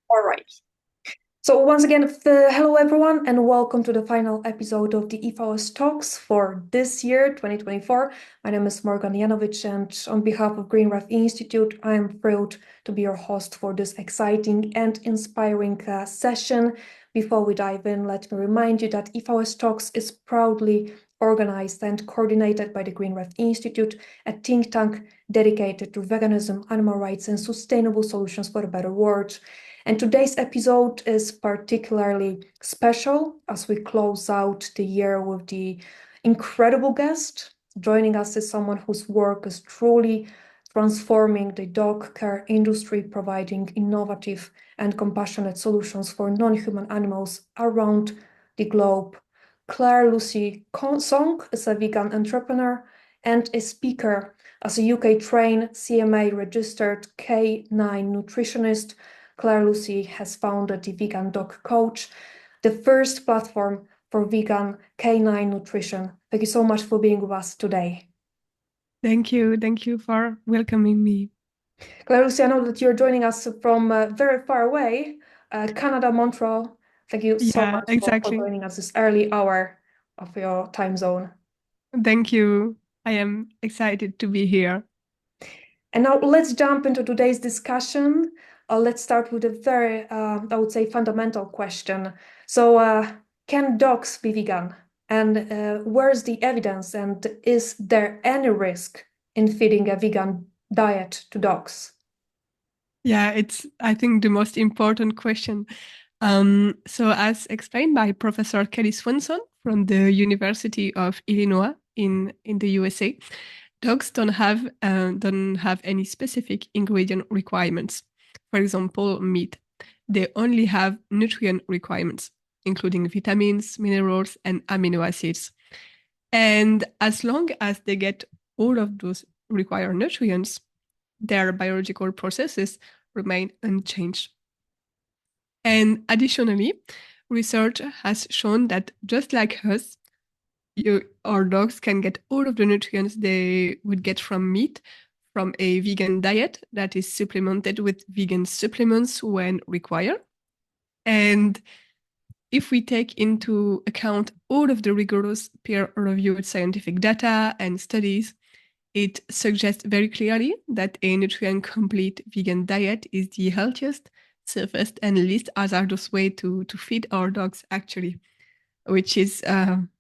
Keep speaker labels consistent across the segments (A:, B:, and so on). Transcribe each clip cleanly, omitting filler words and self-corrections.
A: All right. So once again, hello everyone, and welcome to the final episode of the EVS Talks for this year, 2024. My name is Morgan Janovic, and on behalf of Green Ref Institute, I am thrilled to be your host for this exciting and inspiring session. Before we dive in, let me remind you that EVS Talks is proudly organized and coordinated by the Green Ref Institute, a think tank dedicated to veganism, animal rights, and sustainable solutions for a better world. And today's episode is particularly special as we close out the year with the incredible guest. Joining us is someone whose work is truly transforming the dog care industry, providing innovative and compassionate solutions for non-human animals around the globe. Claire Lucie Sonck is a vegan entrepreneur and a speaker as a UK-trained CMA-registered K9 nutritionist. Claire Lucie has founded the Vegan Dog Coach, the first platform for vegan canine nutrition. Thank you so much for being with us today.
B: Thank you. Thank you for welcoming me.
A: Claire Lucie, I know that you're joining us from very far away, Canada, Montreal. Thank you so
B: Yeah,
A: much for
B: exactly.
A: joining us this early hour of your time zone.
B: Thank you. I am excited to be here.
A: And now let's jump into today's discussion. Let's start with a very, I would say, fundamental question. So, can dogs be vegan? And where's the evidence? And is there any risk in feeding a vegan diet to dogs?
B: Yeah, it's, I think, the most important question. So, as explained by Professor Kelly Swanson from the University of Illinois in the USA, dogs don't have any specific ingredient requirements. For example, meat. They only have nutrient requirements, including vitamins, minerals, and amino acids. And as long as they get all of those required nutrients, their biological processes remain unchanged. And additionally, research has shown that just like us, our dogs can get all of the nutrients they would get from meat from a vegan diet that is supplemented with vegan supplements when required. And if we take into account all of the rigorous peer-reviewed scientific data and studies, it suggests very clearly that a nutrient-complete vegan diet is the healthiest, safest, and least hazardous way to feed our dogs, actually, which is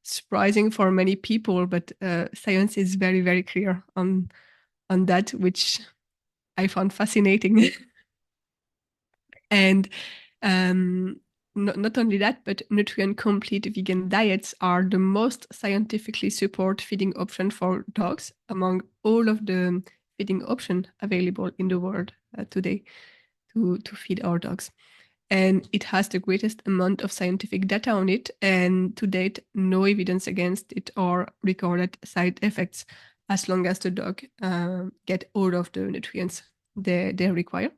B: surprising for many people, but science is very, very clear on that, which I found fascinating. And not only that, but nutrient-complete vegan diets are the most scientifically supported feeding option for dogs among all of the feeding options available in the world today to feed our dogs. And it has the greatest amount of scientific data on it, and to date, no evidence against it or recorded side effects as long as the dog get all of the nutrients they require.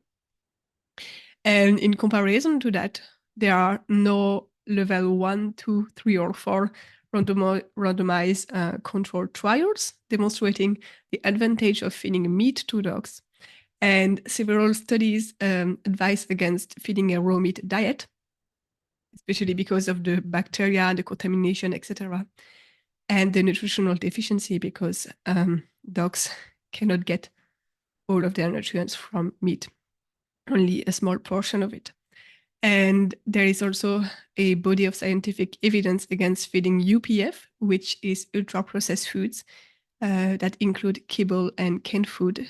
B: And in comparison to that, there are no level 1, 2, 3, or 4 randomized controlled trials demonstrating the advantage of feeding meat to dogs. And several studies advise against feeding a raw meat diet, especially because of the bacteria, the contamination, etc., and the nutritional deficiency because dogs cannot get all of their nutrients from meat, only a small portion of it. And there is also a body of scientific evidence against feeding UPF, which is ultra-processed foods that include kibble and canned food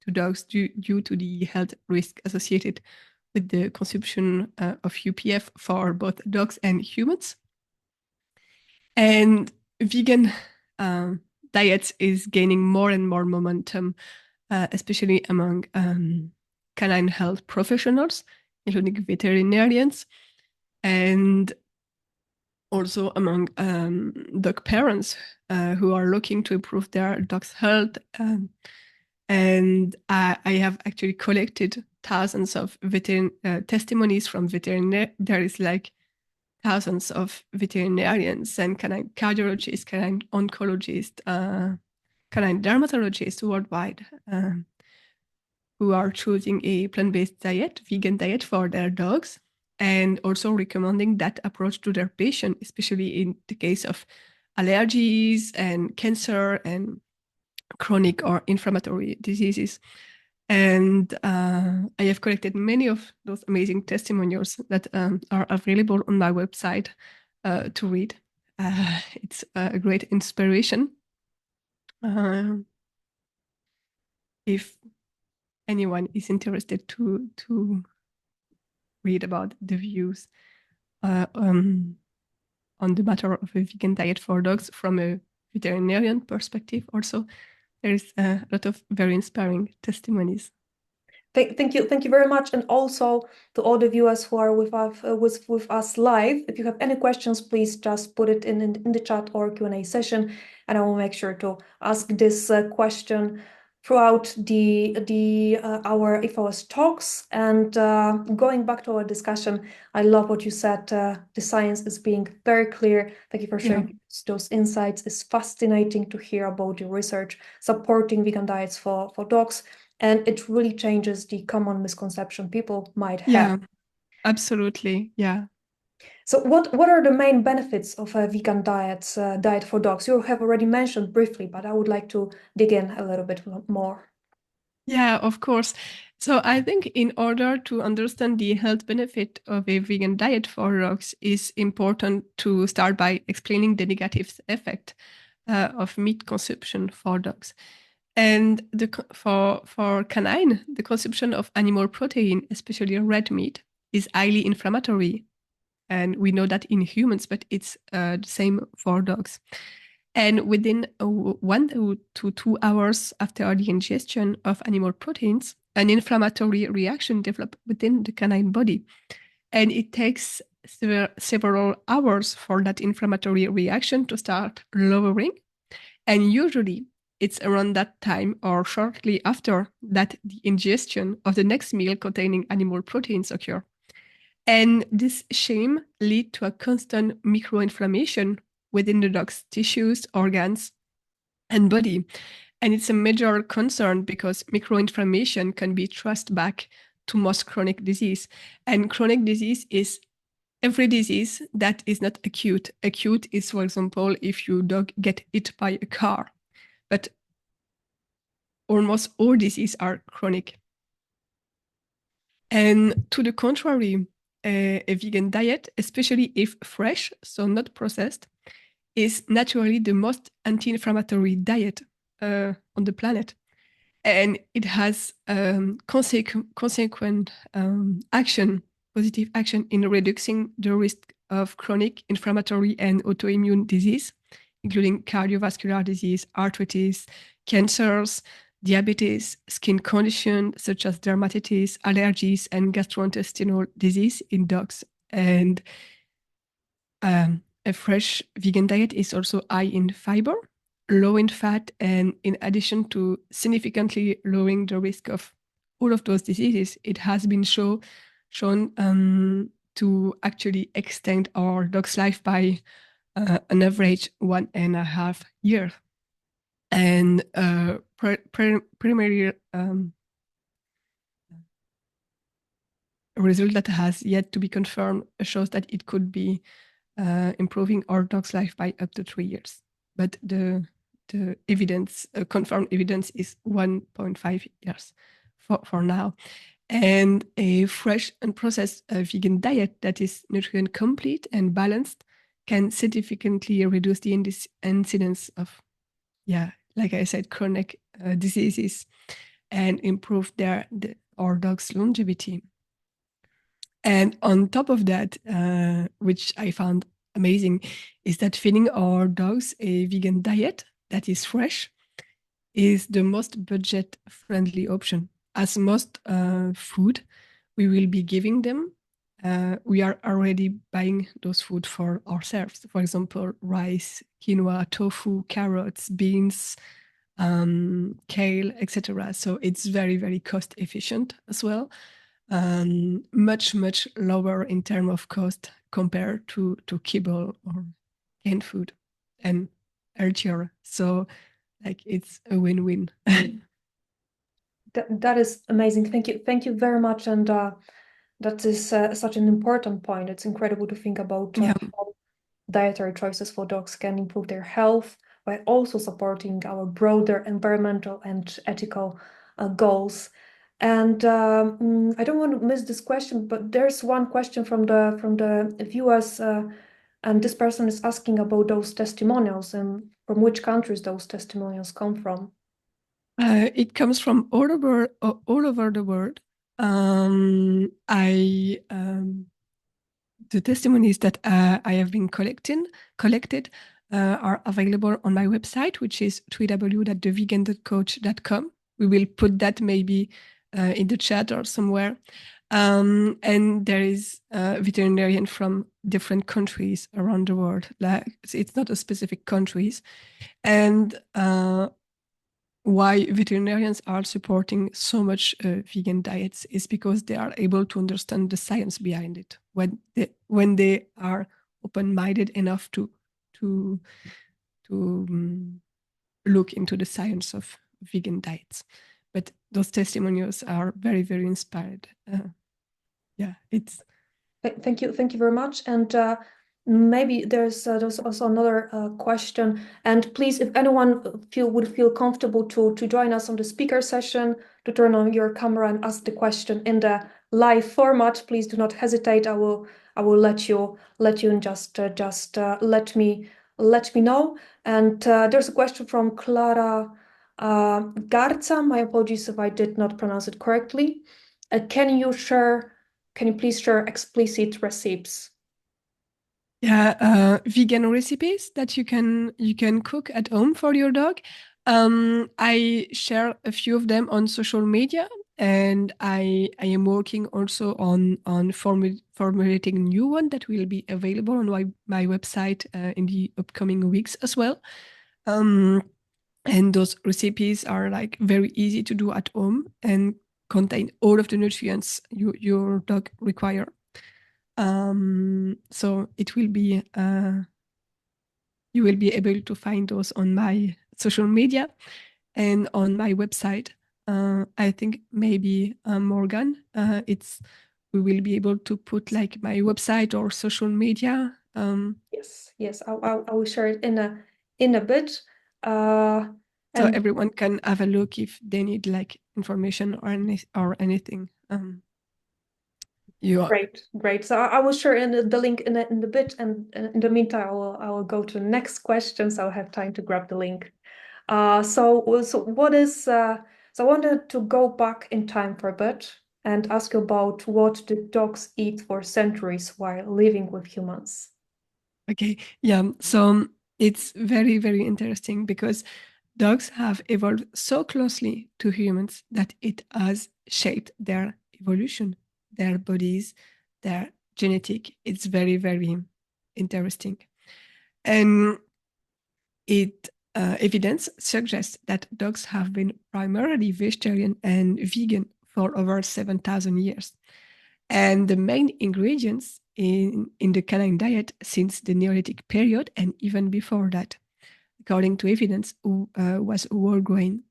B: to dogs due to the health risk associated with the consumption of UPF for both dogs and humans. And vegan diets is gaining more and more momentum, especially among canine health professionals, including veterinarians, and also among dog parents who are looking to improve their dog's health. And I have actually collected thousands of testimonies from veterinarians. There is like thousands of veterinarians and canine cardiologists, canine oncologists, canine dermatologists worldwide who are choosing a plant-based diet, vegan diet for their dogs, and also recommending that approach to their patient, especially in the case of allergies and cancer and chronic or inflammatory diseases. And I have collected many of those amazing testimonials that are available on my website to read. It's a great inspiration. If anyone is interested to read about the views on the matter of a vegan diet for dogs from a veterinarian perspective, also there is a lot of very inspiring testimonies.
A: Thank you very much, and also to all the viewers who are with us live. If you have any questions, please just put it in the chat or Q&A session, and I will make sure to ask this question throughout our EVS talks. And going back to our discussion, I love what you said. The science is being very clear. Thank you for sharing those insights. It's fascinating to hear about the research supporting vegan diets for dogs. And it really changes the common misconception people might have.
B: Yeah, absolutely. Yeah.
A: So what are the main benefits of a vegan diet for dogs? You have already mentioned briefly, but I would like to dig in a little bit more.
B: Yeah, of course. So I think in order to understand the health benefit of a vegan diet for dogs, is important to start by explaining the negative effect of meat consumption for dogs. And for canine, the consumption of animal protein, especially red meat, is highly inflammatory. And we know that in humans, but it's the same for dogs. And within 1 to 2 hours after the ingestion of animal proteins, an inflammatory reaction develops within the canine body. And it takes several hours for that inflammatory reaction to start lowering. And usually it's around that time or shortly after that the ingestion of the next meal containing animal proteins occur. And this shame leads to a constant microinflammation within the dog's tissues, organs, and body. And it's a major concern because microinflammation can be traced back to most chronic disease. And chronic disease is every disease that is not acute. Acute is, for example, if your dog get hit by a car. But almost all diseases are chronic. And to the contrary, a vegan diet, especially if fresh, so not processed, is naturally the most anti-inflammatory diet on the planet. And it has consequent action, positive action in reducing the risk of chronic inflammatory and autoimmune disease, including cardiovascular disease, arthritis, cancers, diabetes, skin conditions such as dermatitis, allergies, and gastrointestinal disease in dogs. And a fresh vegan diet is also high in fiber, low in fat, and in addition to significantly lowering the risk of all of those diseases, it has been shown to actually extend our dog's life by an average 1.5 years. And primary result that has yet to be confirmed shows that it could be improving our dog's life by up to 3 years. But the evidence, confirmed evidence, is 1.5 years for now. And a fresh and processed vegan diet that is nutrient complete and balanced can significantly reduce the incidence of, like I said, chronic diseases and improve our dog's longevity. And on top of that, which I found amazing, is that feeding our dogs a vegan diet that is fresh is the most budget-friendly option. As most food we will be giving them, we are already buying those food for ourselves. For example, rice, quinoa, tofu, carrots, beans, kale, etc. So it's very, very cost efficient as well. Much lower in terms of cost compared to kibble or canned food, and healthier. So like it's a win-win.
A: That is amazing. Thank you very much. And that is such an important point. It's incredible to think about
B: Yeah.
A: how dietary choices for dogs can improve their health while also supporting our broader environmental and ethical goals. And I don't want to miss this question, but there's one question from the viewers, and this person is asking about those testimonials and from which countries those testimonials come from.
B: It comes from all over the world. The testimonies that I have been collected are available on my website, which is www.thevegan.coach.com. We will put that maybe in the chat or somewhere. And there is a veterinarian from different countries around the world. Like it's not a specific countries, and why veterinarians are supporting so much vegan diets is because they are able to understand the science behind it when they are open-minded enough to look into the science of vegan diets. But those testimonials are very, very inspired. Yeah, it's
A: Thank you very much. And maybe there's also another question. And please, if anyone would feel comfortable to join us on the speaker session, to turn on your camera and ask the question in the live format, please do not hesitate. I will let you and just let me know. And there's a question from Clara Garza. My apologies if I did not pronounce it correctly. Can you please share explicit recipes?
B: Yeah, vegan recipes that you can cook at home for your dog. I share a few of them on social media, and I am working also on formulating a new one that will be available on my website in the upcoming weeks as well. And those recipes are like very easy to do at home and contain all of the nutrients your dog require. So it will be you will be able to find those on my social media and on my website. I think maybe Morgan, it's we will be able to put like my website or social media.
A: Yes, I will share it in a bit.
B: So
A: And
B: everyone can have a look if they need like information or anything. You are
A: great. So I will share in the link in the bit, and in the meantime, I will go to the next question, so I'll have time to grab the link. So what is so I wanted to go back in time for a bit and ask you about what did dogs eat for centuries while living with humans?
B: okay. Yeah. So it's very, very interesting because dogs have evolved so closely to humans that it has shaped their evolution, their bodies, their genetic. It's very, very interesting. And it evidence suggests that dogs have been primarily vegetarian and vegan for over 7,000 years. And the main ingredients in the canine diet since the Neolithic period and even before that, according to evidence, was whole grain,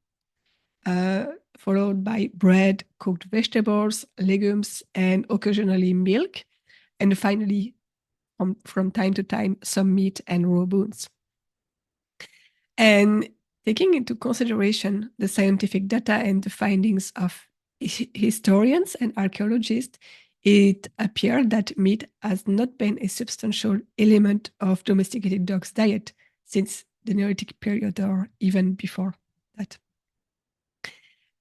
B: followed by bread, cooked vegetables, legumes, and occasionally milk, and finally, from time to time, some meat and raw bones. And taking into consideration the scientific data and the findings of historians and archaeologists, it appeared that meat has not been a substantial element of domesticated dogs' diet since the Neolithic period or even before that.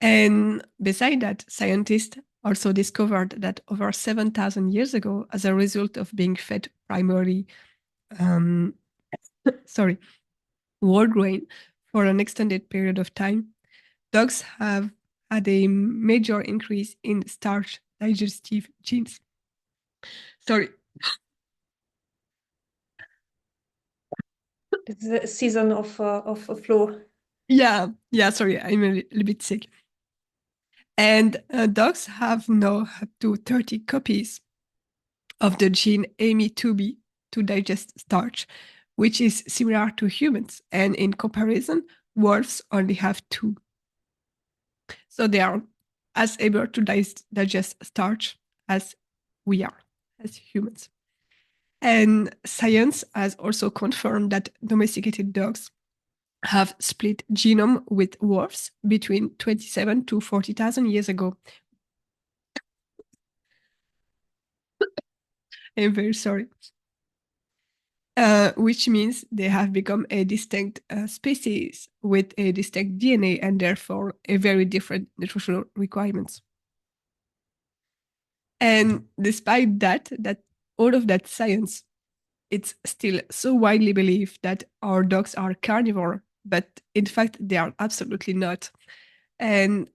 B: And beside that, scientists also discovered that over 7,000 years ago, as a result of being fed primarily, um, sorry, whole grain for an extended period of time, dogs have had a major increase in starch digestive genes. Sorry.
A: It's a season of flu.
B: Yeah, sorry, I'm a little bit sick. And dogs have now up to 30 copies of the gene AMY2B to digest starch, which is similar to humans. And in comparison, wolves only have two. So they are as able to digest starch as we are, as humans. And science has also confirmed that domesticated dogs have split genome with wolves between 27 to 40,000 years ago. I'm very sorry. Which means they have become a distinct species with a distinct DNA and therefore a very different nutritional requirements. And despite that all of that science, it's still so widely believed that our dogs are carnivore, but in fact they are absolutely not. And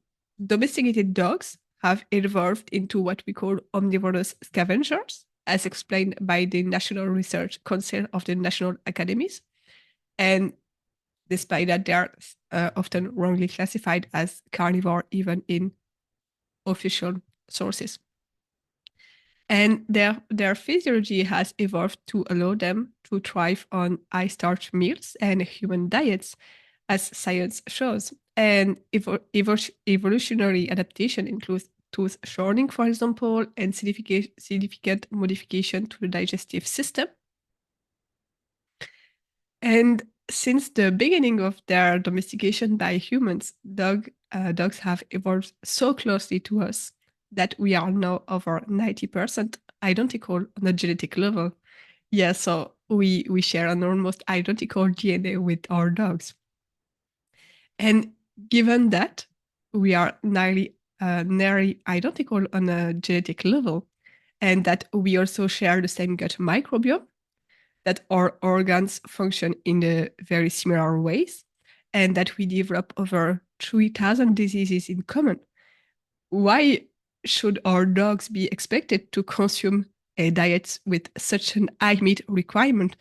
B: domesticated dogs have evolved into what we call omnivorous scavengers, as explained by the National Research Council of the National Academies. And despite that, they are often wrongly classified as carnivore, even in official sources. And their physiology has evolved to allow them to thrive on high starch meals and human diets, as science shows. And evolutionary adaptation includes tooth shortening, for example, and significant modification to the digestive system. And since the beginning of their domestication by humans, dogs have evolved so closely to us that we are now over 90% identical on a genetic level. Yeah, so we share an almost identical DNA with our dogs. And given that we are nearly identical on a genetic level, and that we also share the same gut microbiome, that our organs function in a very similar ways, and that we develop over 3,000 diseases in common, why should our dogs be expected to consume a diet with such an high meat requirement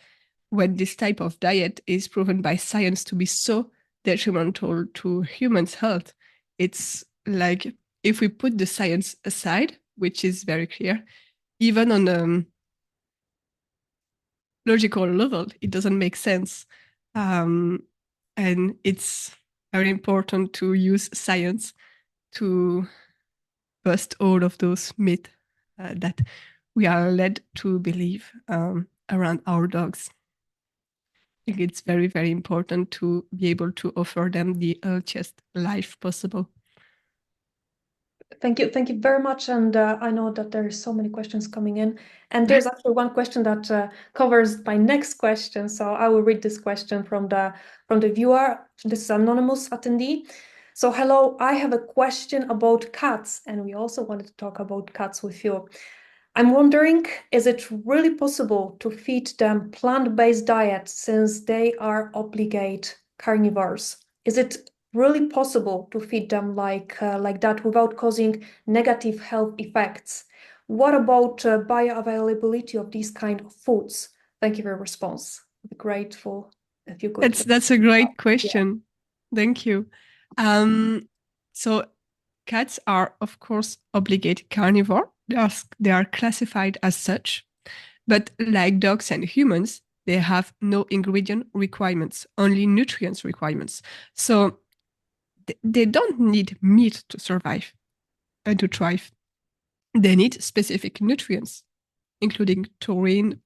B: when this type of diet is proven by science to be so detrimental to humans' health? It's like, if we put the science aside, which is very clear, even on a logical level, it doesn't make sense. And it's very important to use science to bust all of those myths that we are led to believe around our dogs. I think it's very, very important to be able to offer them the healthiest life possible.
A: Thank you very much. And I know that there are so many questions coming in, and there's actually one question that covers my next question. So I will read this question from the viewer. This is anonymous attendee. So hello, I have a question about cats, and we also wanted to talk about cats with you. I'm wondering, is it really possible to feed them plant-based diet since they are obligate carnivores? Is it really possible to feed them like that without causing negative health effects? What about bioavailability of these kind of foods? Thank you for your response. I'd be grateful if you could.
B: That's a great question. Yeah. Thank you. So cats are, of course, obligate carnivore. They are classified as such. But like dogs and humans, they have no ingredient requirements, only nutrients requirements. So they don't need meat to survive and to thrive. They need specific nutrients, including taurine.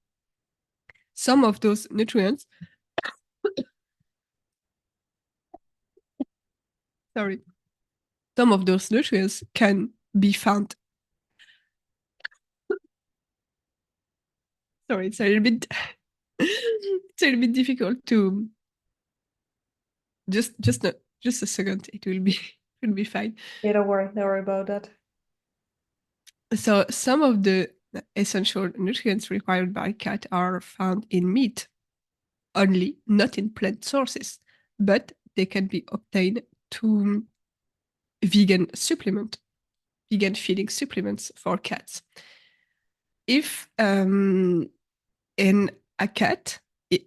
B: Some of those nutrients, some of those nutrients can be found. Sorry, it's a little bit, it's a little bit difficult to. Just a second. It will be fine.
A: Yeah, don't worry about that.
B: So some of the essential nutrients required by cat are found in meat only, not in plant sources, but they can be obtained to vegan feeding supplements for cats. If in a cat,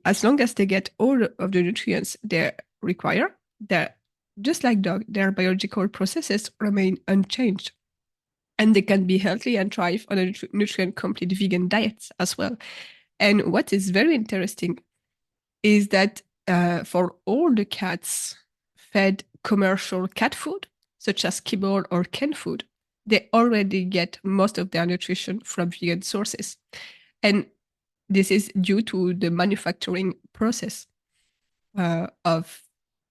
B: as long as they get all of the nutrients they require, they're just like dog, their biological processes remain unchanged. And they can be healthy and thrive on a nutrient-complete vegan diet as well. And what is very interesting is that for all the cats fed commercial cat food, such as kibble or canned food, they already get most of their nutrition from vegan sources. And this is due to the manufacturing process of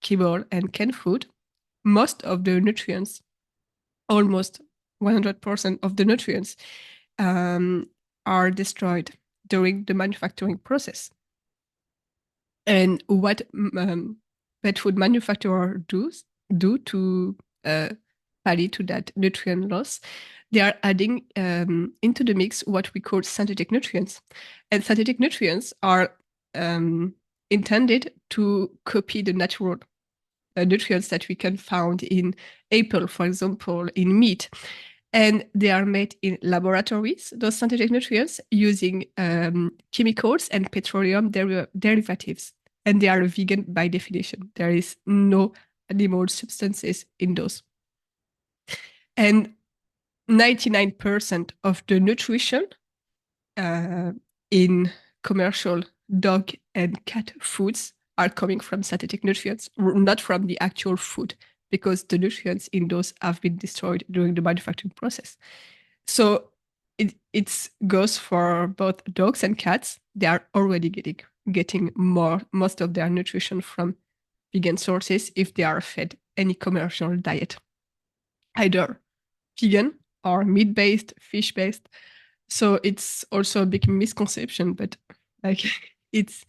B: kibble and canned food. Most of the nutrients, almost 100% of the nutrients, are destroyed during the manufacturing process. And what pet food manufacturers do to parry to that nutrient loss, they are adding into the mix what we call synthetic nutrients. And synthetic nutrients are intended to copy the natural nutrients that we can find in apple, for example, in meat. And they are made in laboratories, those synthetic nutrients, using chemicals and petroleum derivatives. And they are vegan by definition. There is no animal substances in those. And 99% of the nutrition in commercial dog and cat foods are coming from synthetic nutrients, not from the actual food, because the nutrients in those have been destroyed during the manufacturing process. So it goes for both dogs and cats. They are already getting most of their nutrition from vegan sources if they are fed any commercial diet, either vegan or meat-based, fish-based. So it's also a big misconception, but like it's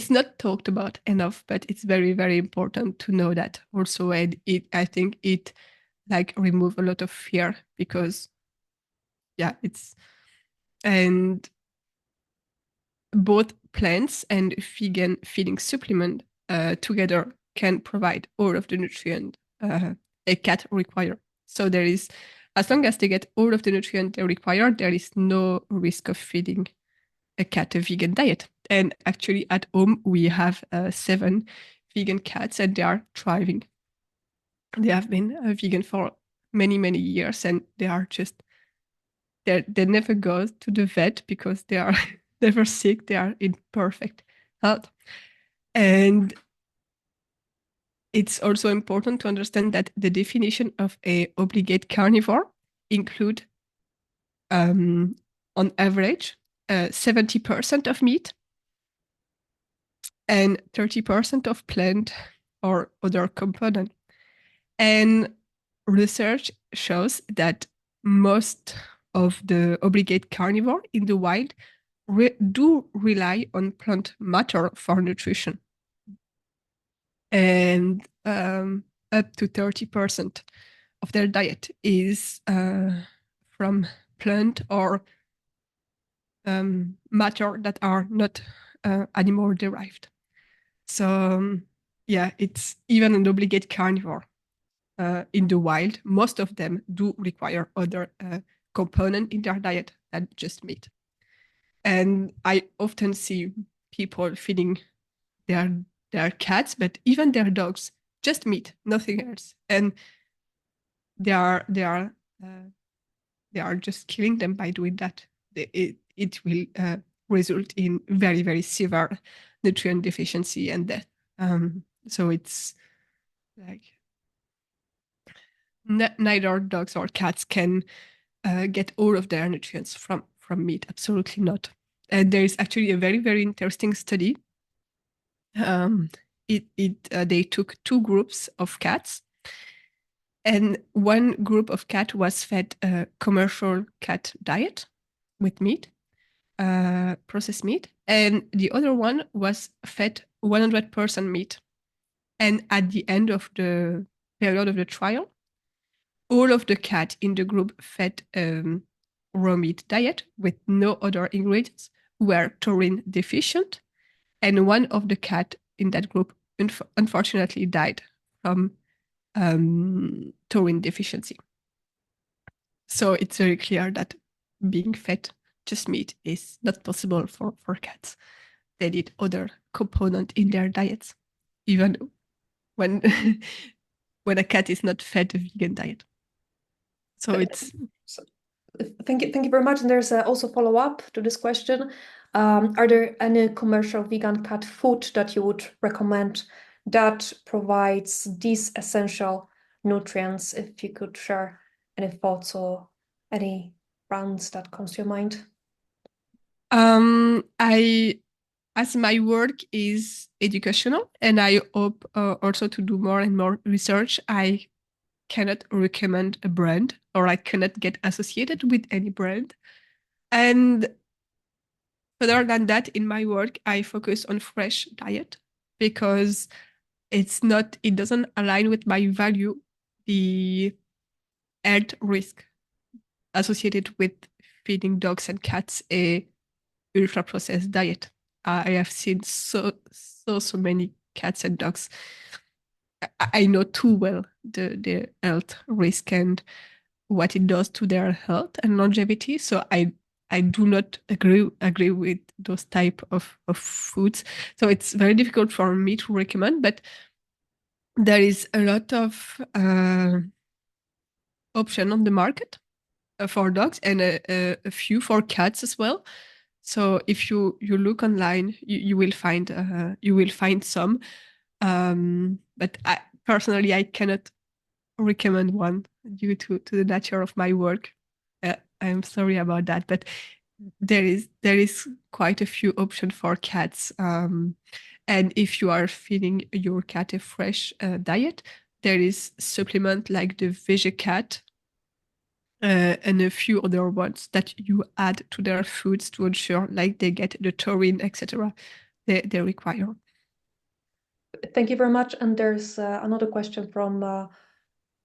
B: not talked about enough, but it's very, very important to know that also. And I think it like remove a lot of fear, because and both plants and vegan feeding supplement together can provide all of the nutrient a cat require. So there is, as long as they get all of the nutrient they require, there is no risk of feeding a cat a vegan diet. And actually at home we have 7 vegan cats, and they are thriving. They have been vegan for many, many years, and they are just, they never go to the vet because they are never sick. They are in perfect health. And it's also important to understand that the definition of a obligate carnivore include on average 70% of meat and 30% of plant or other component. And research shows that most of the obligate carnivore in the wild do rely on plant matter for nutrition. And up to 30% of their diet is from plant or matter that are not animal derived. So it's even an obligate carnivore in the wild. Most of them do require other component in their diet than just meat. And I often see people feeding their cats, but even their dogs, just meat, nothing else. And they are just killing them by doing that. It will result in very, very severe nutrient deficiency and death. So it's like neither dogs or cats can get all of their nutrients from meat. Absolutely not. And there is actually a very, very interesting study. They took 2 groups of cats, and one group of cat was fed a commercial cat diet with meat, processed meat, and the other one was fed 100% meat. And at the end of the period of the trial, all of the cat in the group fed raw meat diet with no other ingredients were taurine deficient, and one of the cat in that group unfortunately died from taurine deficiency. So it's very clear that being fed just meat is not possible for cats. They need other component in their diets, even when when a cat is not fed a vegan diet. So it's
A: Thank you very much. And there's also follow up to this question. Are there any commercial vegan cat food that you would recommend that provides these essential nutrients. If you could share any thoughts or any brands that comes to your mind.
B: I as my work is educational and I hope also to do more and more research, I cannot recommend a brand or I cannot get associated with any brand. And further than that, in my work, I focus on fresh diet because it doesn't align with my value, the health risk associated with feeding dogs and cats a ultra processed diet. I have seen so many cats and dogs. I know too well the health risk and what it does to their health and longevity. So I do not agree with those type of foods. So it's very difficult for me to recommend, but there is a lot of option on the market for dogs and a few for cats as well. So if you look online, you will find some. But personally, I cannot recommend one due to the nature of my work. I'm sorry about that, but there is quite a few options for cats. And if you are feeding your cat a fresh diet, there is supplement like the VegaCat and a few other ones that you add to their foods to ensure like they get the taurine, etc. They require.
A: Thank you very much. And there's another question from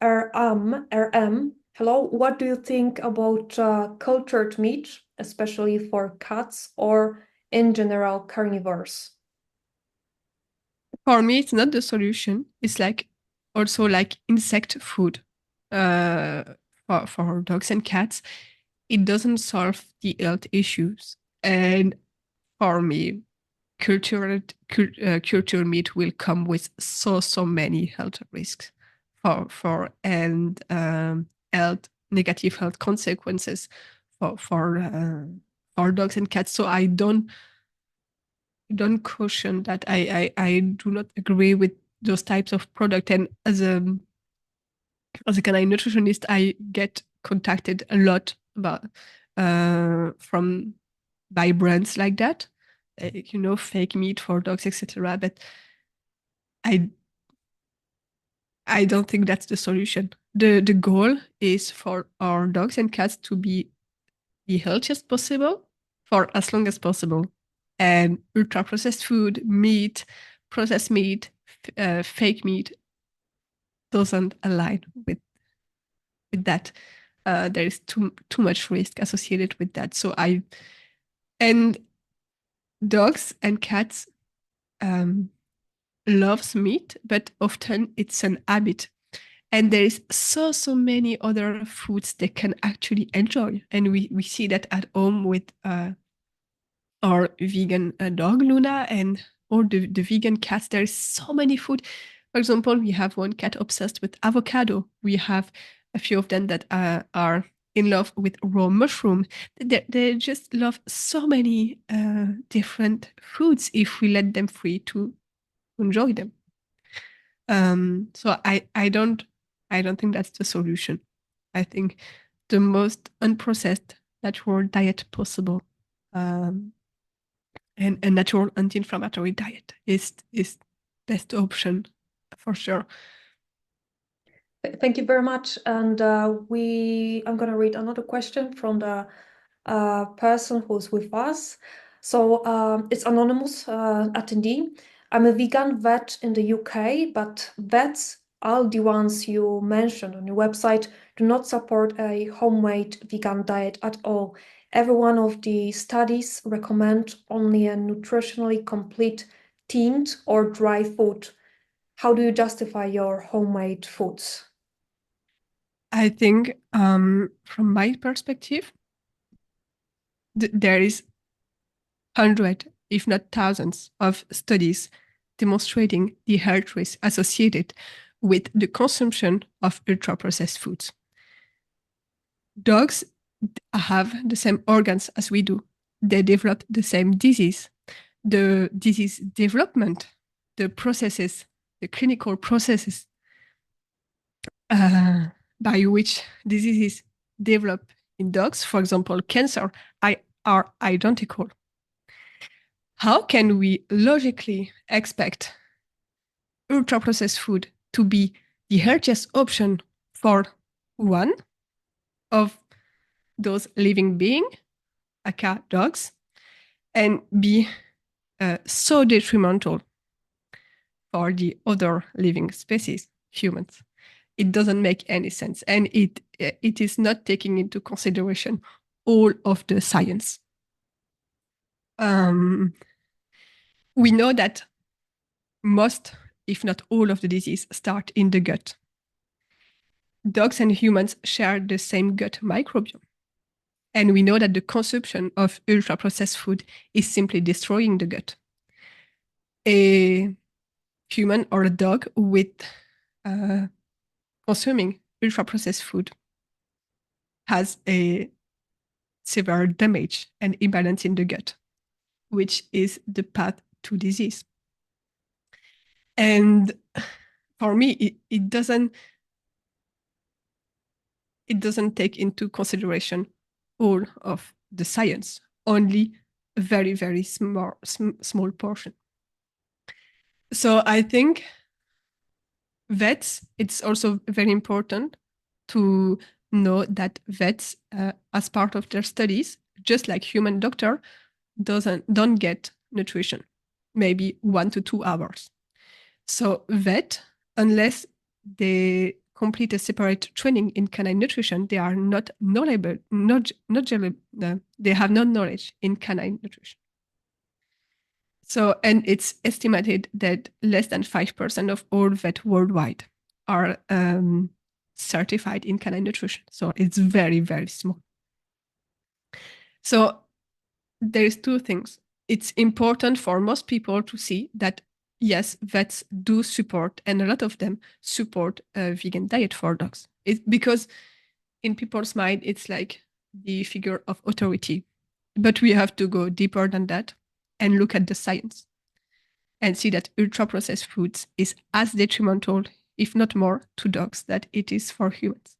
A: RM. Hello, what do you think about cultured meat, especially for cats or in general carnivores?
B: For me, it's not the solution. It's like also like insect food uh, for dogs and cats. It doesn't solve the health issues. And for me, cultural meat will come with so many health risks for and health negative health consequences for dogs and cats. So I don't caution that. I do not agree with those types of product. And as a canine nutritionist, I get contacted a lot about from by brands like that, fake meat for dogs, etc. But I I don't think that's the solution. The goal is for our dogs and cats to be the healthiest possible for as long as possible. And ultra processed food, meat, processed meat, fake meat doesn't align with that. There is too much risk associated with that. And dogs and cats loves meat, but often it's an habit. And there is so many other foods they can actually enjoy. And we see that at home with our vegan dog Luna and or the vegan cats. There is so many food. For example, we have one cat obsessed with avocado. We have a few of them that are in love with raw mushroom. They just love so many different foods if we let them free to enjoy them. So I don't think that's the solution. I think the most unprocessed natural diet possible, um, and a natural anti-inflammatory diet is best option for sure.
A: Thank you very much. And I'm going to read another question from the person who's with us. So it's anonymous attendee. I'm a vegan vet in the UK, but vets, all the ones you mentioned on your website, do not support a homemade vegan diet at all. Every one of the studies recommend only a nutritionally complete tinned or dry food. How do you justify your homemade foods?
B: I think from my perspective, there is hundreds, if not thousands, of studies demonstrating the health risk associated with the consumption of ultra processed foods. Dogs have the same organs as we do. They develop the same disease. The disease development, the processes, the clinical processes by which diseases develop in dogs, for example, cancer, are identical. How can we logically expect ultra-processed food to be the healthiest option for one of those living beings, aka dogs, and be so detrimental for the other living species, humans? It doesn't make any sense, and it is not taking into consideration all of the science. We know that most, if not all, of the disease start in the gut. Dogs and humans share the same gut microbiome. And we know that the consumption of ultra-processed food is simply destroying the gut. A human or a dog with consuming ultra-processed food has a severe damage and imbalance in the gut, which is the path to disease. And for me, it doesn't take into consideration all of the science, only a very, very small portion. So I think vets, it's also very important to know that vets, as part of their studies, just like human doctor, don't get nutrition, maybe 1 to 2 hours. So vet, unless they complete a separate training in canine nutrition, they are not knowledgeable, they have no knowledge in canine nutrition. So, and it's estimated that less than 5% of all vet worldwide are certified in canine nutrition. So it's very, very small. So there's two things. It's important for most people to see that, yes, vets do support, and a lot of them support a vegan diet for dogs. It's because in people's mind, it's like the figure of authority. But we have to go deeper than that and look at the science and see that ultra-processed foods is as detrimental, if not more, to dogs than it is for humans.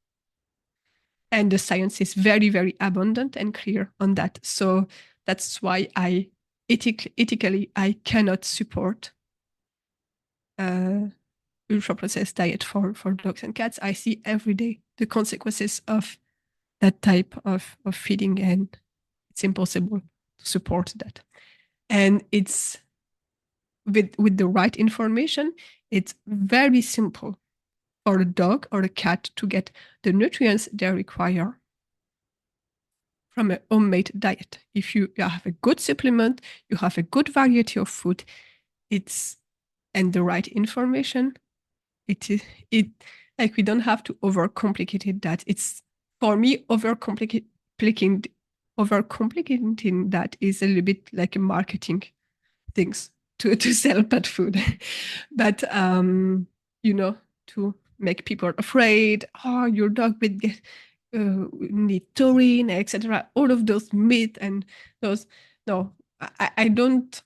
B: And the science is very, very abundant and clear on that. So that's why ethically, I cannot support ultra-processed diet for dogs and cats. I see every day the consequences of that type of feeding, and it's impossible to support that. And it's with the right information, it's very simple for a dog or a cat to get the nutrients they require from a homemade diet. If you have a good supplement, you have a good variety of food, and the right information, it like, we don't have to overcomplicate it. That it's, for me, overcomplicating that is a little bit like a marketing things to sell pet food. But to make people afraid, your dog will get need taurine, etc. All of those myths and those, no, I don't.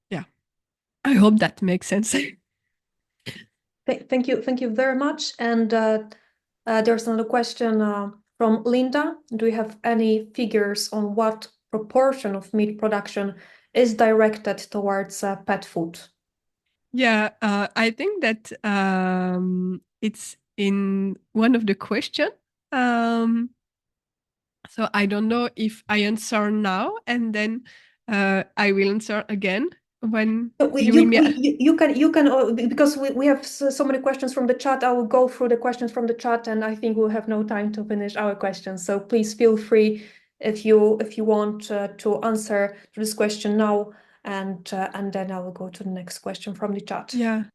B: Yeah, I hope that makes sense.
A: Thank you very much. And there's another question from Linda. Do you have any figures on what proportion of meat production is directed towards pet food?
B: Yeah, I think that it's in one of the questions. So I don't know if I answer now, and then I will answer again when
A: you can because we have so many questions from the chat. I will go through the questions from the chat, and I think we'll have no time to finish our questions. So please feel free if you want to answer to this question now, and then I will go to the next question from the chat.
B: Yeah.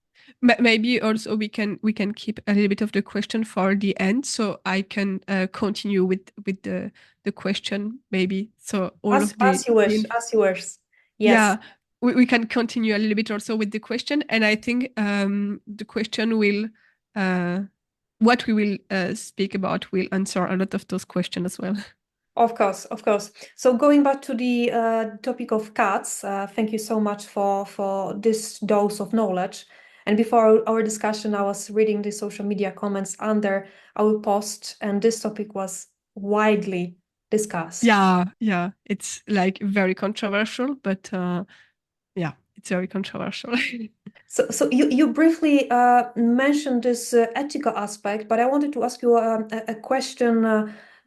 B: Maybe also we can keep a little bit of the question for the end, so I can continue with the question, maybe. So all of the
A: as you wish. Yes.
B: Yeah, we can continue a little bit also with the question, and I think the question will what we will speak about will answer a lot of those questions as well.
A: Of course. So going back to the topic of cats, thank you so much for this dose of knowledge. And before our discussion, I was reading the social media comments under our post, and this topic was widely discussed.
B: Yeah. It's like very controversial, but yeah, it's very controversial.
A: So you briefly mentioned this ethical aspect, but I wanted to ask you a question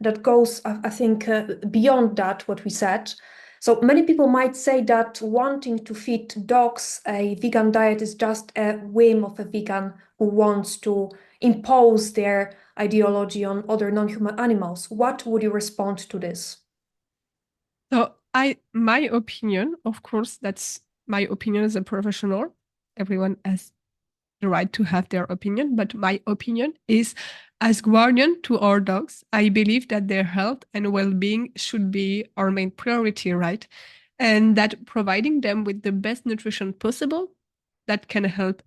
A: that goes, I think, beyond that, what we said. So many people might say that wanting to feed dogs a vegan diet is just a whim of a vegan who wants to impose their ideology on other non-human animals. What would you respond to this?
B: So my opinion, of course, that's my opinion as a professional. Everyone has the right to have their opinion, but my opinion is as guardian to our dogs, I believe that their health and well-being should be our main priority, right? And that providing them with the best nutrition possible that can help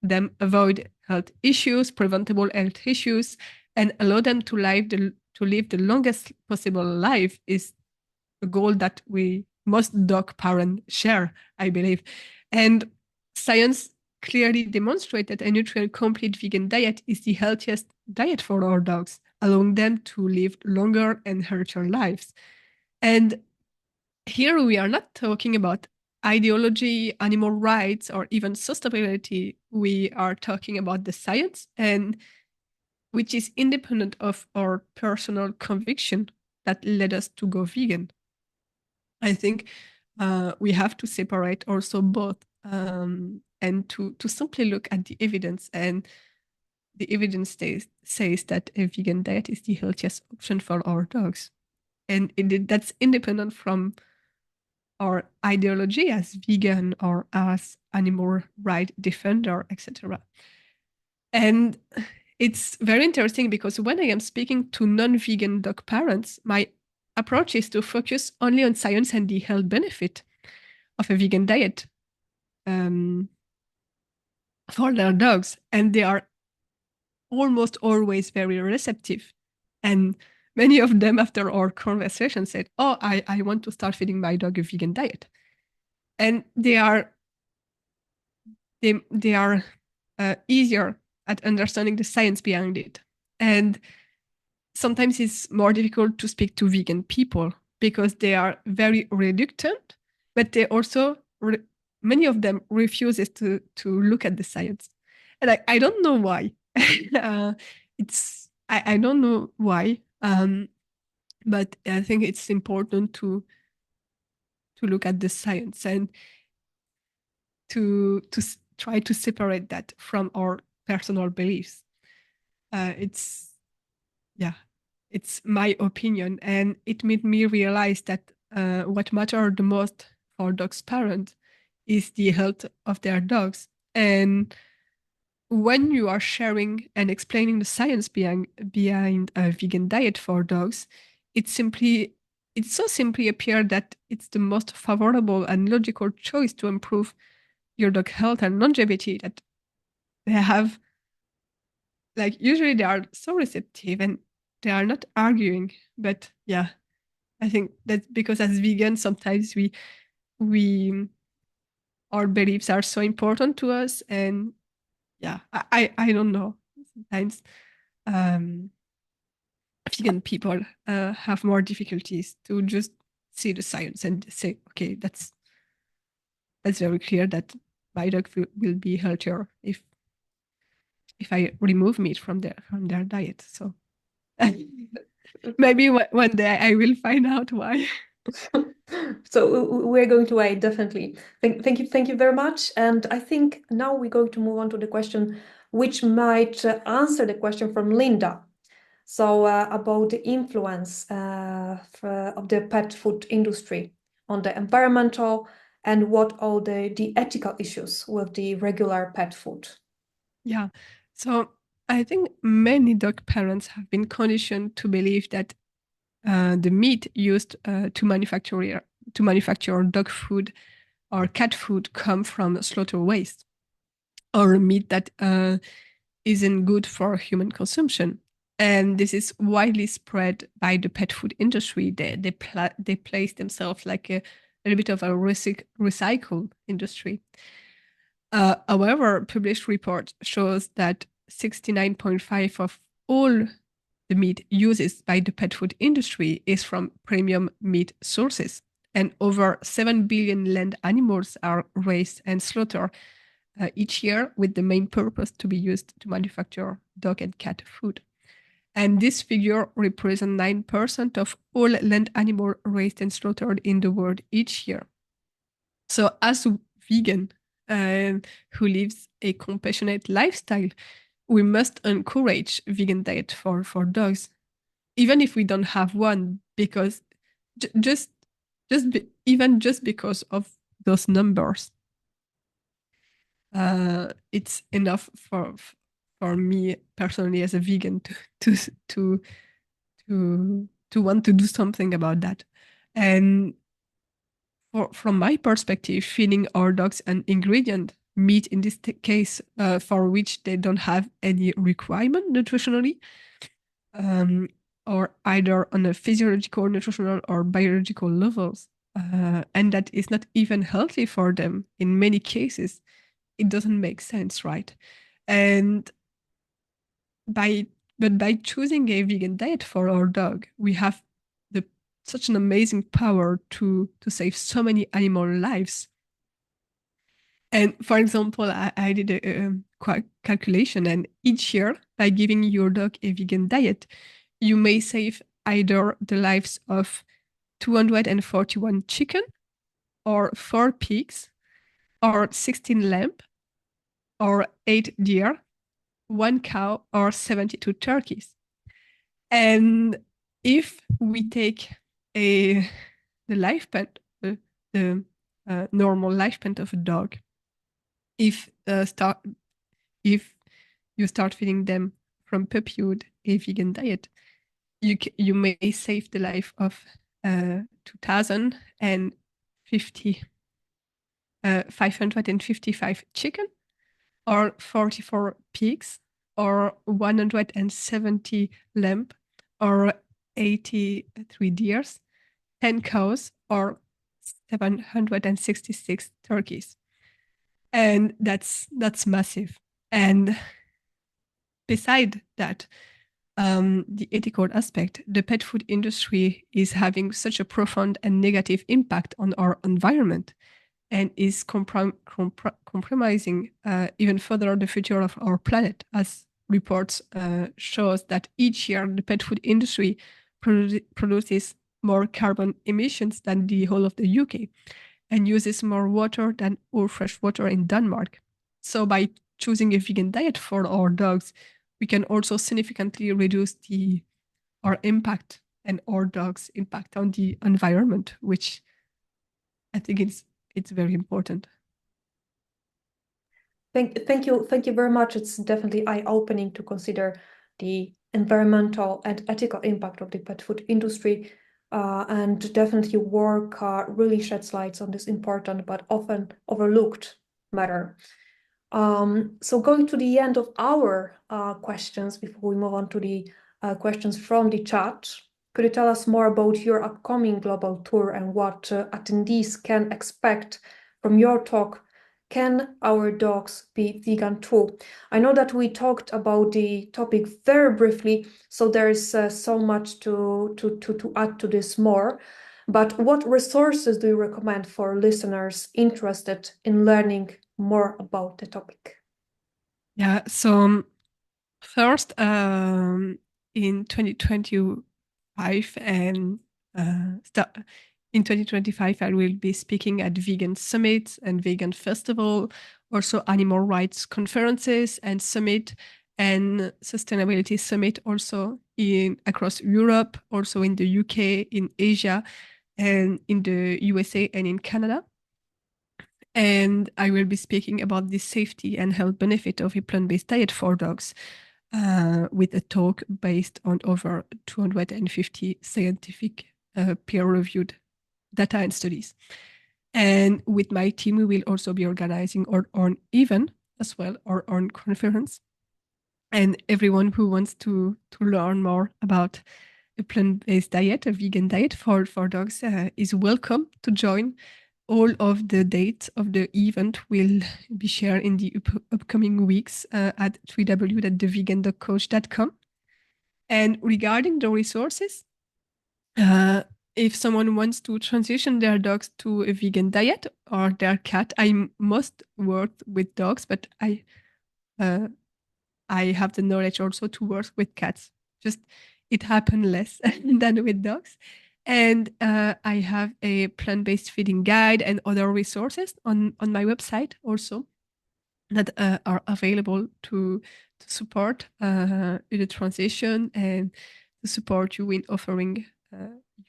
B: them avoid health issues, preventable health issues, and allow them to live the longest possible life is a goal that we most dog parents share, I believe. And science clearly demonstrated a nutrient complete vegan diet is the healthiest diet for our dogs, allowing them to live longer and healthier lives. And here we are not talking about ideology, animal rights, or even sustainability. We are talking about the science, and which is independent of our personal conviction that led us to go vegan. I think we have to separate also both and to simply look at the evidence. And the evidence says that a vegan diet is the healthiest option for our dogs. And that's independent from our ideology as vegan or as animal right defender, etc. And it's very interesting because when I am speaking to non-vegan dog parents, my approach is to focus only on science and the health benefit of a vegan diet um, for their dogs. And they are almost always very receptive. And many of them, after our conversation, said, "Oh, I want to start feeding my dog a vegan diet." And they are easier at understanding the science behind it. And sometimes it's more difficult to speak to vegan people because they are very reluctant, but they also many of them refuses to look at the science, and I don't know why. I don't know why, but I think it's important to look at the science and to try to separate that from our personal beliefs. It's yeah, it's my opinion, and it made me realize that what matters the most for dogs' parents is the health of their dogs. And when you are sharing and explaining the science behind a vegan diet for dogs, it so simply appears that it's the most favorable and logical choice to improve your dog health and longevity that they have. Like usually they are so receptive and they are not arguing, but yeah, I think that's because as vegans sometimes we our beliefs are so important to us. And yeah, I don't know, sometimes um vegan people have more difficulties to just see the science and say, okay, that's very clear that my dog will be healthier if I remove meat from their diet. So maybe one day I will find out why.
A: So we're going to wait, definitely. Thank you very much. And I think now we're going to move on to the question which might answer the question from Linda. So about the influence of the pet food industry on the environmental and what are the ethical issues with the regular pet food.
B: Yeah. So I think many dog parents have been conditioned to believe that the meat used to manufacture dog food or cat food come from slaughter waste or meat that isn't good for human consumption. And this is widely spread by the pet food industry. They place themselves like a little bit of a recycle industry. However, published report shows that 69.5 of all the meat used by the pet food industry is from premium meat sources, and over 7 billion land animals are raised and slaughtered each year, with the main purpose to be used to manufacture dog and cat food. And this figure represents 9% of all land animal raised and slaughtered in the world each year. So as a vegan who lives a compassionate lifestyle, we must encourage vegan diet for dogs, even if we don't have one, because even just because of those numbers, it's enough for me personally as a vegan to to want to do something about that. And from my perspective, feeding our dogs an ingredient, meat in this case, for which they don't have any requirement nutritionally, or either on a physiological, nutritional, or biological levels, and that is not even healthy for them in many cases, it doesn't make sense, right? And by by choosing a vegan diet for our dog, we have the such an amazing power to save so many animal lives. And for example, I did a calculation, and each year, by giving your dog a vegan diet, you may save either the lives of 241 chicken, or 4 pigs, or 16 lamb, or 8 deer, 1 cow, or 72 turkeys. And if we take the lifespan, the normal lifespan of a dog, if you start feeding them from puppyhood a vegan diet, you may save the life of 555 chicken, or 44 pigs, or 170 lamb, or 83 deers, 10 cows, or 766 turkeys. And that's massive. And beside that, the ethical aspect, the pet food industry is having such a profound and negative impact on our environment, and is compromising even further the future of our planet, as reports shows that each year the pet food industry produces more carbon emissions than the whole of the UK, and uses more water than all fresh water in Denmark. So by choosing a vegan diet for our dogs, we can also significantly reduce our impact and our dogs' impact on the environment, which I think it's very important.
A: Thank you very much. It's definitely eye-opening to consider the environmental and ethical impact of the pet food industry, and definitely work really sheds lights on this important but often overlooked matter. So going to the end of our questions before we move on to the questions from the chat, could you tell us more about your upcoming global tour and what attendees can expect from your talk? Can our dogs be vegan too? I know that we talked about the topic very briefly, so there's so much to add to this more. But what resources do you recommend for listeners interested in learning more about the topic?
B: Yeah, so first, in 2025 and in 2025, I will be speaking at vegan summits and vegan festival, also animal rights conferences and summit, and sustainability summit also across Europe, also in the UK, in Asia, and in the USA and in Canada. And I will be speaking about the safety and health benefit of a plant-based diet for dogs, with a talk based on over 250 scientific peer-reviewed data and studies. And with my team, we will also be organizing our own event as well, our own conference. And everyone who wants to learn more about a plant-based diet, a vegan diet for dogs, is welcome to join. all of the dates of the event will be shared in the upcoming weeks at www.thevegan.coach.com. And regarding the resources, if someone wants to transition their dogs to a vegan diet or their cat, I most work with dogs, but uh, I have the knowledge also to work with cats. Just it happened less than with dogs. And I have a plant-based feeding guide and other resources on my website also that are available to support the transition and to support you in offering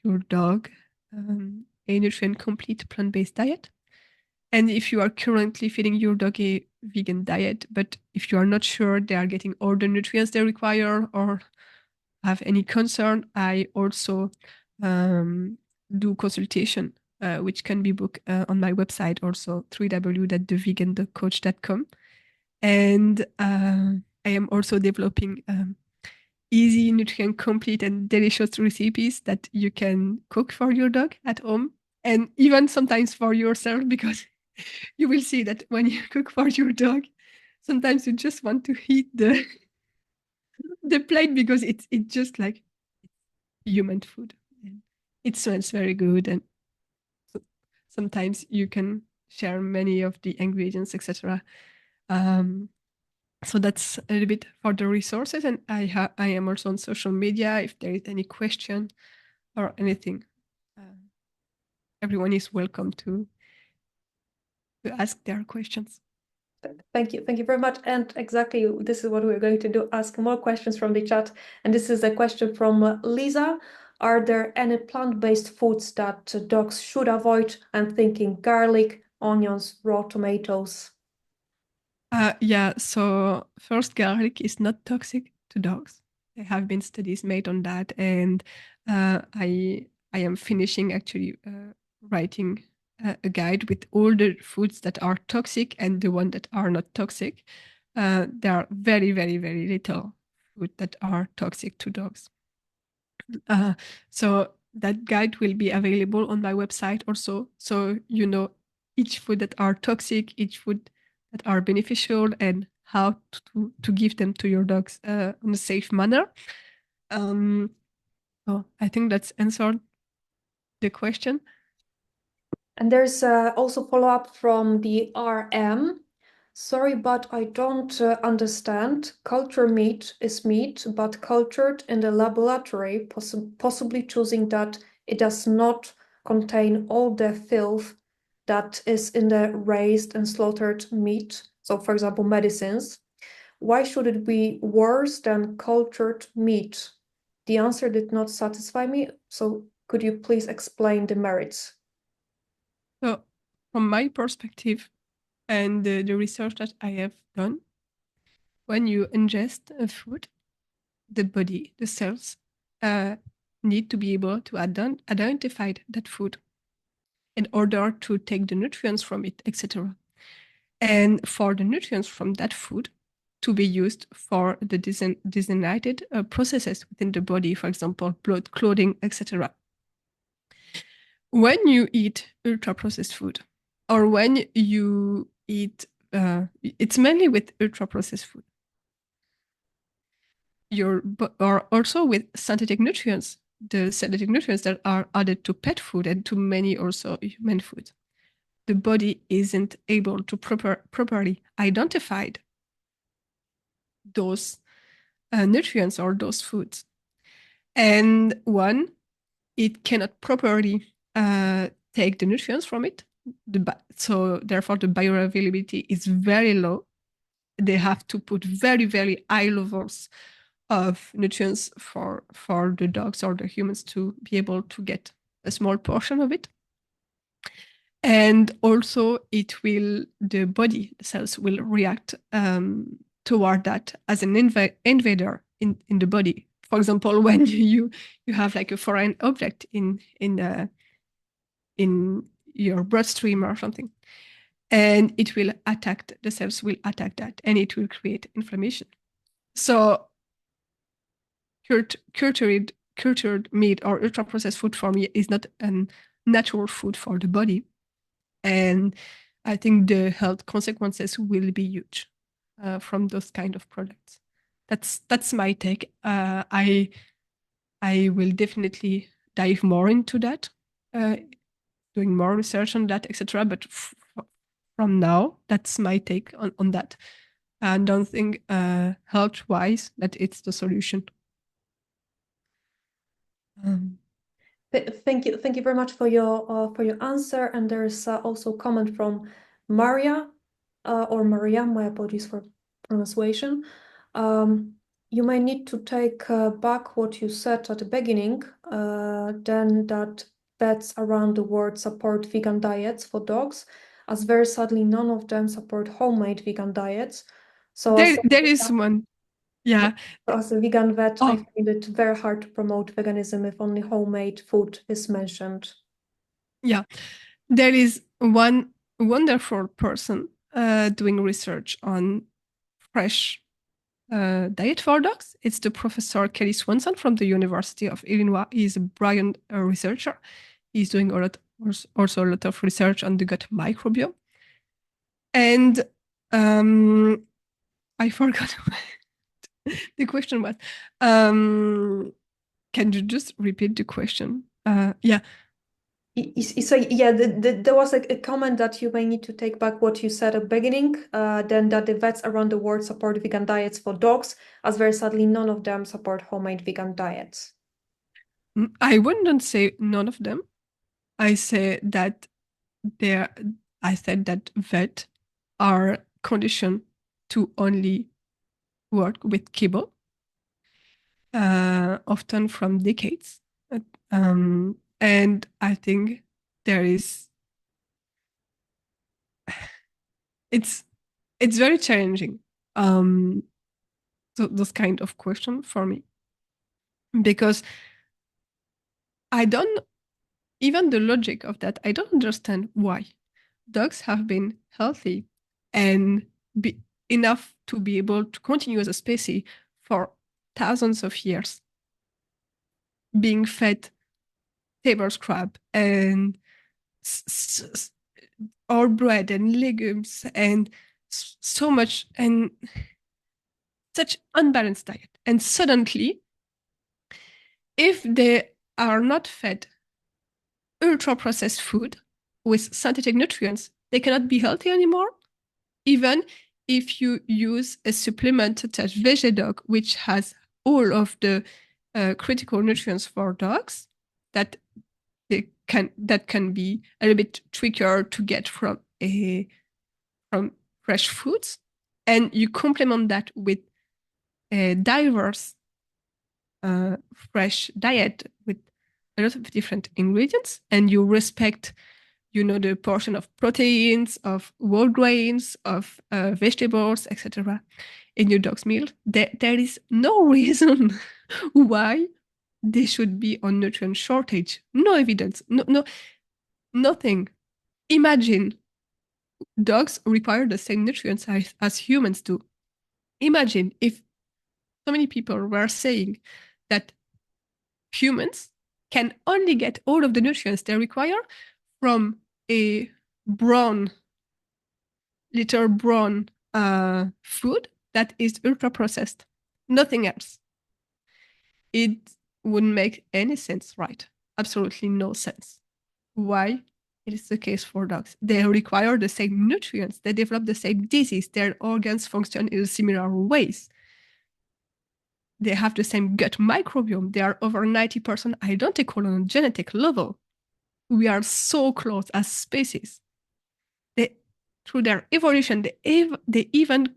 B: your dog a nutrient complete plant-based diet. And if you are currently feeding your dog a vegan diet, but if you are not sure they are getting all the nutrients they require or have any concern, I also do consultation, which can be booked on my website also, www.thevegan.coach.com. And I am also developing easy, nutrient complete, and delicious recipes that you can cook for your dog at home and even sometimes for yourself, because you will see that when you cook for your dog, sometimes you just want to eat the plate because it's just like human food. And it smells very good, and so sometimes you can share many of the ingredients, etc. So that's a little bit for the resources, and I am also on social media. If there is any question or anything, everyone is welcome to ask their questions.
A: Thank you very much. And exactly, this is what we're going to do, ask more questions from the chat. And this is a question from Lisa. Are there any plant-based foods that dogs should avoid? I'm thinking garlic, onions, raw tomatoes.
B: Yeah, so first, garlic is not toxic to dogs. There have been studies made on that, and I am finishing actually writing a guide with all the foods that are toxic and the one that are not toxic. There are very, very, very little food that are toxic to dogs. So that guide will be available on my website also. So you know each food that are toxic, each food that are beneficial, and how to give them to your dogs in a safe manner. So I think that's answered the question.
A: And there's also follow-up from the RM. Sorry, but I don't understand. Culture meat is meat, but cultured in the laboratory, possibly choosing that it does not contain all the filth that is in the raised and slaughtered meat. So, for example, medicines. Why should it be worse than cultured meat? The answer did not satisfy me. So, could you please explain the merits?
B: So from my perspective and the research that I have done, when you ingest a food, the body, the cells, need to be able to identify that food in order to take the nutrients from it, etc. And for the nutrients from that food to be used for the designated processes within the body, for example, blood, clothing, etc. When you eat ultra-processed food, or when you eat, it's mainly with ultra-processed food, or also with synthetic nutrients, the synthetic nutrients that are added to pet food and to many also human food. The body isn't able to properly identify those nutrients or those foods. And one, it cannot properly take the nutrients from it. So therefore the bioavailability is very low. They have to put very, very high levels of nutrients for the dogs or the humans to be able to get a small portion of it. And also the body, the cells will react toward that as an invader in the body. For example, when you have like a foreign object in your bloodstream or something, and it will attack, the cells will attack that, and it will create inflammation. So cultured meat or ultra processed food for me is not a natural food for the body. And I think the health consequences will be huge from those kind of products. That's my take. I will definitely dive more into that, doing more research on that, etc. But from now, that's my take on that. I don't think health-wise that it's the solution.
A: Thank you very much for your answer. And there's also a comment from Maria or Maria. My apologies for pronunciation. You may need to take back what you said at the beginning. Then that vets around the world support vegan diets for dogs, as very sadly none of them support homemade vegan diets. So
B: There is one, yeah.
A: as a vegan vet, I
B: Oh,
A: find it very hard to promote veganism if only homemade food is mentioned.
B: yeah. There is one wonderful person doing research on fresh diet for dogs. It's the Professor Kelly Swanson from the University of Illinois. He's a brilliant researcher. He's doing also a lot of research on the gut microbiome. And I forgot the question was. Can you just repeat the question? Yeah.
A: So yeah, there was a comment that you may need to take back what you said at the beginning, then that the vets around the world support vegan diets for dogs, as very sadly none of them support homemade vegan diets.
B: I wouldn't say none of them. I say that there. I said that vet are conditioned to only work with kibble, often from decades, and I think there is. It's very challenging. Those kind of question for me because I don't even the logic of that. I don't understand why dogs have been healthy and be enough to be able to continue as a species for thousands of years, being fed table scrap and or bread and legumes and so much and such unbalanced diet. And suddenly, if they are not fed ultra processed food with synthetic nutrients, they cannot be healthy anymore. Even if you use a supplement such as VegeDog, which has all of the critical nutrients for dogs that can be a little bit trickier to get from fresh foods, and you complement that with a diverse fresh diet with a lot of different ingredients, and you respect the portion of proteins, of whole grains, of vegetables, etc. in your dog's meal, there is no reason why they should be on nutrient shortage. No evidence, nothing. Imagine dogs require the same nutrients as humans do. Imagine if so many people were saying that humans can only get all of the nutrients they require from a brown, little brown food that is ultra processed. Nothing else. It wouldn't make any sense, right? Absolutely no sense. Why? It is the case for dogs. They require the same nutrients. They develop the same disease. Their organs function in similar ways. They have the same gut microbiome. They are over 90% identical on a genetic level. We are so close as species. Through their evolution, they even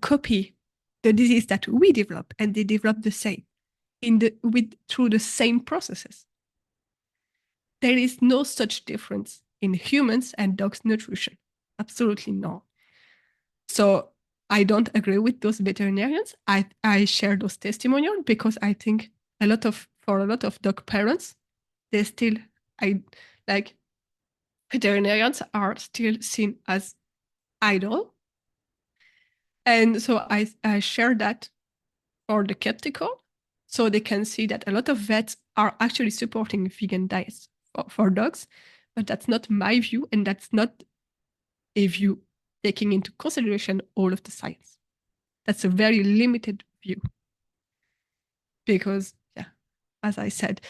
B: copy the disease that we develop, and they develop the same through the same processes. There is no such difference in humans and dogs' nutrition. Absolutely no. So I don't agree with those veterinarians. I share those testimonials because I think for a lot of dog parents, they still veterinarians are still seen as idol. And so I share that for the skeptical, so they can see that a lot of vets are actually supporting vegan diets for dogs, but that's not my view, and that's not a view taking into consideration all of the science. That's a very limited view because, yeah, as I said,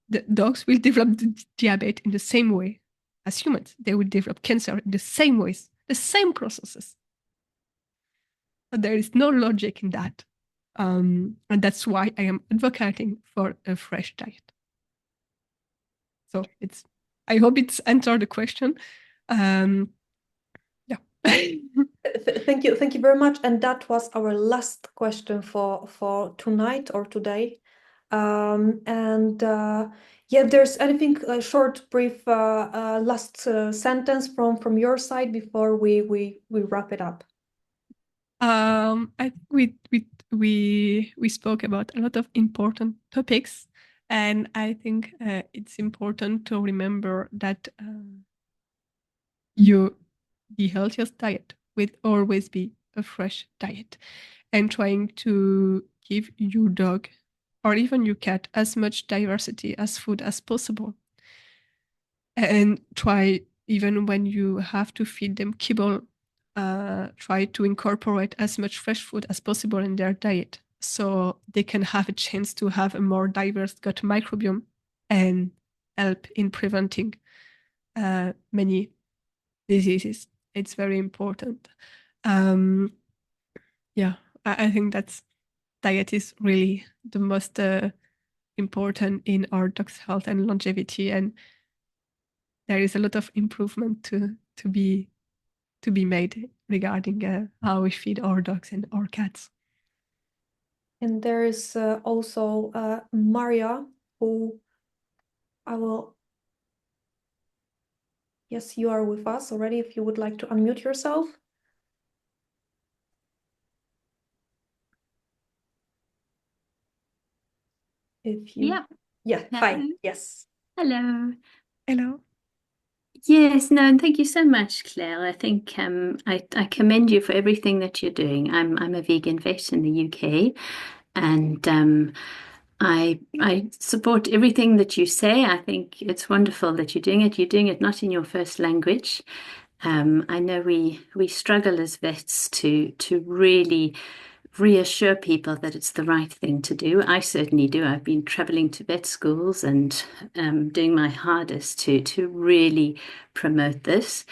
B: the dogs will develop the diabetes in the same way as humans. They will develop cancer in the same ways, the same processes. But there is no logic in that. And that's why I am advocating for a fresh diet. So I hope it's answered the question. Yeah.
A: Thank you very much. And that was our last question for tonight or today. Yeah, if there's anything, a short, brief, last sentence from your side before we wrap it up.
B: I think we spoke about a lot of important topics, and I think it's important to remember that the healthiest diet will always be a fresh diet, and trying to give your dog or even your cat as much diversity as food as possible, and try, even when you have to feed them kibble, try to incorporate as much fresh food as possible in their diet so they can have a chance to have a more diverse gut microbiome and help in preventing many diseases. It's very important. Yeah, I think that's diet is really the most important in our dog's health and longevity, and there is a lot of improvement to be made regarding how we feed our dogs and our cats.
A: And there is also Maria, who I will. Yes, you are with us already. If you would like to unmute yourself. If you.
C: Yeah.
A: Yeah. Hi. Yes.
C: Hello.
B: Hello.
C: Yes, no, and thank you so much, Claire. I think I commend you for everything that you're doing. I'm a vegan vet in the UK, and I support everything that you say. I think it's wonderful that you're doing it. You're doing it not in your first language. I know we struggle as vets to really reassure people that it's the right thing to do. I certainly do. I've been traveling to vet schools and doing my hardest to really promote this.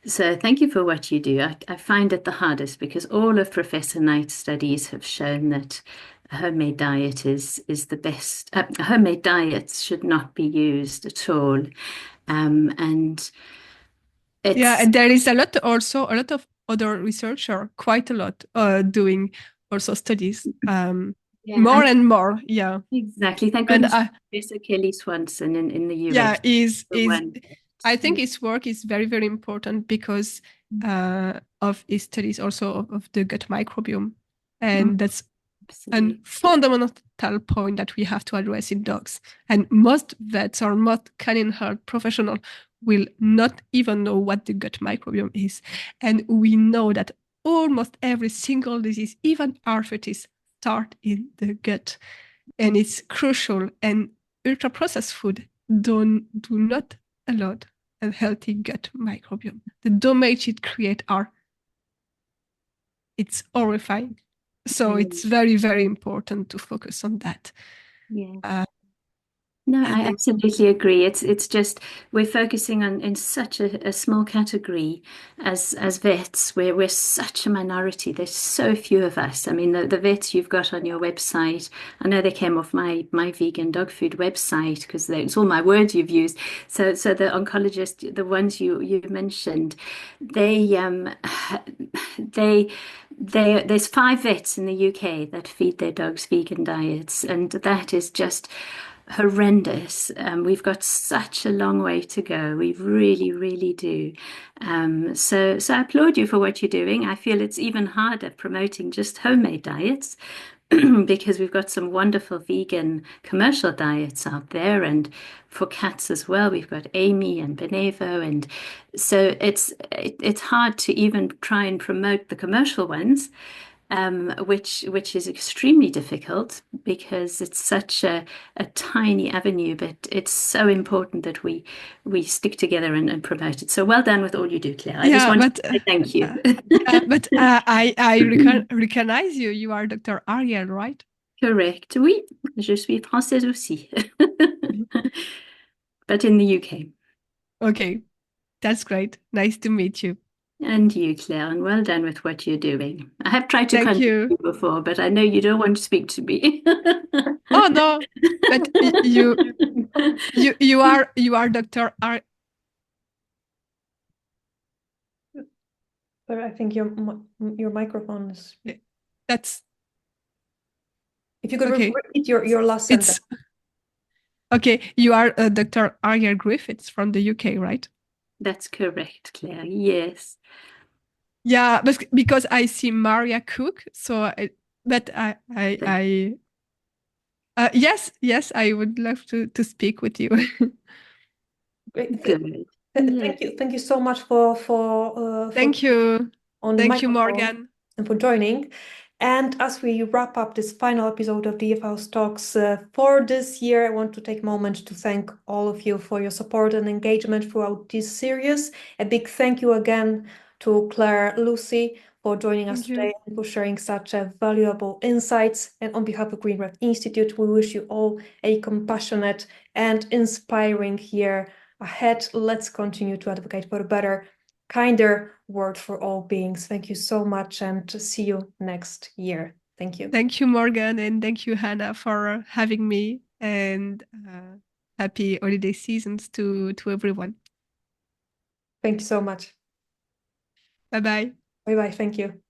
C: So thank you for what you do. I find it the hardest because all of Professor Knight's studies have shown that a homemade diet is the best. Homemade diets should not be used at all. And
B: Yeah,
C: it's
B: and there is a lot of other researcher, quite a lot, doing also studies, more and more. Yeah,
C: exactly. Thank
B: and
C: goodness for Professor Kelly Swanson in the US.
B: yeah, is
C: The one.
B: I think his work is very, very important because of his studies also of the gut microbiome, and that's a
C: Absolutely.
B: fundamental point that we have to address in dogs. And most vets or most canine health professional will not even know what the gut microbiome is. And we know that almost every single disease, even arthritis, start in the gut. And it's crucial. And ultra-processed food do not allow a healthy gut microbiome. The damage it creates it's horrifying. So it's very, very important to focus on that.
C: Yeah. No, I absolutely agree. It's just we're focusing on in such a small category as vets, where we're such a minority. There's so few of us. I mean, the vets you've got on your website, I know they came off my vegan dog food website because it's all my words you've used. So the oncologists, the ones you mentioned, they there's 5 vets in the UK that feed their dogs vegan diets, and that is just horrendous. We've got such a long way to go. We really, really do. So I applaud you for what you're doing. I feel it's even harder promoting just homemade diets because we've got some wonderful vegan commercial diets out there, and for cats as well. We've got Amy and Benevo, and so it's hard to even try and promote the commercial ones. which is extremely difficult because it's such a tiny avenue, but it's so important that we stick together and promote it. So well done with all you do, Claire. I just want to say thank you.
B: I recognize you. You are Dr. Ariel, right?
C: Correct. Oui, je suis française aussi, but in the UK.
B: Okay, that's great. Nice to meet you.
C: And you, Claire, and well done with what you're doing. I have tried to
B: Thank
C: contact
B: you.
C: you before, but I know you don't want to speak to me.
B: Oh no, but you are Dr. Ar.
A: But I think your microphone is.
B: That's
A: If you could
B: okay.
A: repeat your last sentence.
B: Okay. You are Dr. Ariel Griffiths from the UK, right?
C: That's correct, Claire. Yes.
B: Yeah, but because I see Maria Cook, so yes, I would love to speak with you.
A: Great.
C: Good.
A: Thank you so much for
B: Thank you.
A: on the
B: Thank you,
A: microphone
B: Morgan.
A: and for joining. And as we wrap up this final episode of the EVS Talks for this year, I want to take a moment to thank all of you for your support and engagement throughout this series. A big thank you again to Claire Lucie for joining us today and for sharing such valuable insights. And on behalf of Green Red Institute, we wish you all a compassionate and inspiring year ahead. Let's continue to advocate for a better, kinder world for all beings. Thank you so much and see you next year. Thank you.
B: Thank you, Morgan, and thank you, Hannah, for having me, and happy holiday seasons to everyone.
A: Thank you so much.
B: Bye-bye.
A: Bye-bye. Thank you.